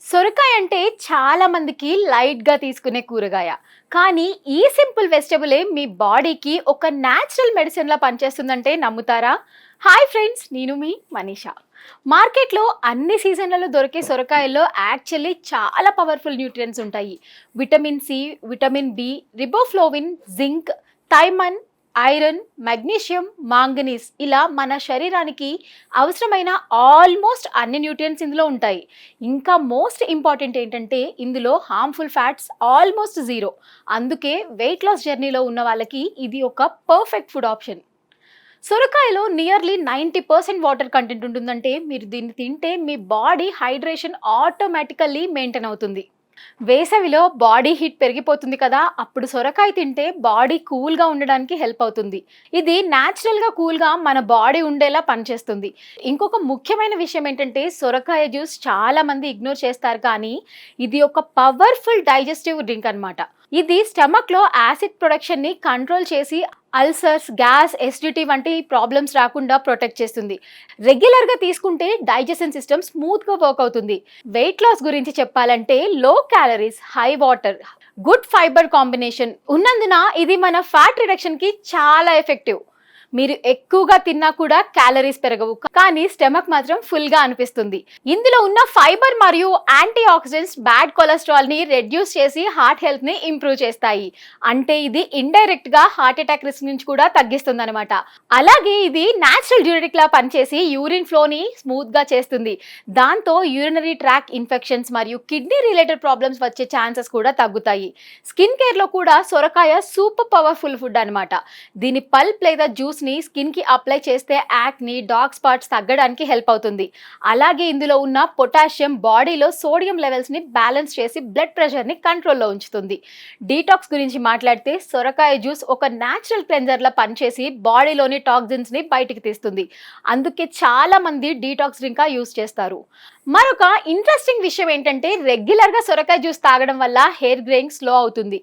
సొరకాయ అంటే చాలా మందికి లైట్‌గా తీసుకునే కూరగాయ. కానీ ఈ సింపుల్ వెజిటబులే మీ బాడీకి ఒక న్యాచురల్ మెడిసిన్‌లా పనిచేస్తుందంటే నమ్ముతారా? Hi friends! నేను మీ మనీషా. మార్కెట్‌లో అన్ని సీజన్‌లలో దొరికే సొరకాయల్లో యాక్చువల్లీ చాలా పవర్‌ఫుల్ న్యూట్రియంట్స్ ఉంటాయి. Vitamin C, vitamin B, riboflavin, zinc, thiamine, iron, magnesium, manganese ఇలా మన శరీరానికి అవసరమైన ఆల్మోస్ట్ అన్ని న్యూట్రియంట్స్ ఇందులో ఉంటాయి. ఇంకా మోస్ట్ ఇంపార్టెంట్ ఏంటంటే ఇందులో హార్మ్ఫుల్ ఫ్యాట్స్ ఆల్మోస్ట్ జీరో. అందుకే వెయిట్ లాస్ జర్నీలో ఉన్న వాళ్ళకి ఇది ఒక పర్ఫెక్ట్ ఫుడ్ ఆప్షన్. సొరకాయలో నియర్లీ 90% వాటర్ కంటెంట్ ఉంటుందంటే మీరు దీన్ని తింటే మీ బాడీ హైడ్రేషన్ ఆటోమేటికల్లీ మెయింటైన్ అవుతుంది. వేసవిలో బాడీ హీట్ పెరిగిపోతుంది కదా, అప్పుడు సొరకాయ తింటే బాడీ కూల్గా ఉండడానికి హెల్ప్ అవుతుంది. ఇది న్యాచురల్గా కూల్గా మన బాడీ ఉండేలా పనిచేస్తుంది. ఇంకొక ముఖ్యమైన విషయం ఏంటంటే సొరకాయ జ్యూస్ చాలా మంది ఇగ్నోర్ చేస్తారు, కానీ ఇది ఒక పవర్ఫుల్ డైజెస్టివ్ డ్రింక్ అన్నమాట. ఇది స్టమక్లో యాసిడ్ ప్రొడక్షన్ని కంట్రోల్ చేసి అల్సర్స్, గ్యాస్, ఎసిడిటీ వంటి ప్రాబ్లమ్స్ రాకుండా ప్రొటెక్ట్ చేస్తుంది. రెగ్యులర్గా తీసుకుంటే డైజెషన్ సిస్టమ్ స్మూత్గా వర్క్ అవుతుంది. వెయిట్ లాస్ గురించి చెప్పాలంటే లో calories, high water, good fibre combination ఉన్నందున ఇది మన ఫ్యాట్ రిడక్షన్కి చాలా ఎఫెక్టివ్. మీరు ఎక్కువగా తిన్నా కూడా క్యాలరీస్ పెరగవు, కానీ స్టమక్ మాత్రం ఫుల్గా అనిపిస్తుంది. ఇందులో ఉన్న ఫైబర్ మరియు యాంటీ ఆక్సిడెంట్స్ బ్యాడ్ కొలెస్ట్రాల్ ని రెడ్యూస్ చేసి హార్ట్ హెల్త్ ని ఇంప్రూవ్ చేస్తాయి. అంటే ఇది ఇండైరెక్ట్ గా హార్ట్ అటాక్ రిస్క్ నుంచి కూడా తగ్గిస్తుంది అనమాట. అలాగే ఇది నేచురల్ డ్యూరెటిక్ లా పనిచేసి యూరిన్ ఫ్లో ని స్మూత్ గా చేస్తుంది. దాంతో యూరినరీ ట్రాక్ ఇన్ఫెక్షన్స్ మరియు కిడ్నీ రిలేటెడ్ ప్రాబ్లమ్స్ వచ్చే ఛాన్సెస్ కూడా తగ్గుతాయి. స్కిన్ కేర్ లో కూడా సొరకాయ సూపర్ పవర్ఫుల్ ఫుడ్ అనమాట. దీని పల్ప్ లేదా జ్యూస్ ని స్కిన్ కి అప్లై చేస్తే యాక్ని, డార్క్ స్పాట్స్ తగ్గడానికి హెల్ప్ అవుతుంది. అలాగే ఇందులో ఉన్న పొటాషియం బాడీలో సోడియం లెవెల్స్ ని బ్యాలెన్స్ చేసి బ్లడ్ ప్రెషర్ ని కంట్రోల్లో ఉంచుతుంది. డీటాక్స్ గురించి మాట్లాడితే సొరకాయ జ్యూస్ ఒక న్యాచురల్ క్లెన్జర్ లా పనిచేసి బాడీలోని టాక్సిన్స్ ని బయటికి తీస్తుంది. అందుకే చాలా మంది డీటాక్స్ డ్రింక్ యూస్ చేస్తారు. మరొక ఇంట్రెస్టింగ్ విషయం ఏంటంటే రెగ్యులర్ గా సొరకాయ జ్యూస్ తాగడం వల్ల హెయిర్ గ్రోయింగ్ స్లో అవుతుంది.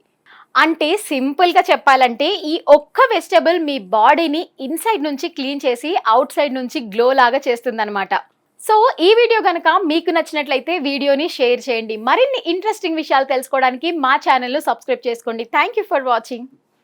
అంటే సింపుల్గా చెప్పాలంటే ఈ ఒక్క వెజిటబుల్ మీ బాడీని ఇన్సైడ్ నుంచి క్లీన్ చేసి అవుట్ సైడ్ నుంచి గ్లో లాగా చేస్తుందన్నమాట. సో ఈ వీడియో కనుక మీకు నచ్చినట్లయితే వీడియోని షేర్ చేయండి. మరిన్ని ఇంట్రెస్టింగ్ విషయాలు తెలుసుకోవడానికి మా ఛానల్ను సబ్స్క్రైబ్ చేసుకోండి. Thank you for watching.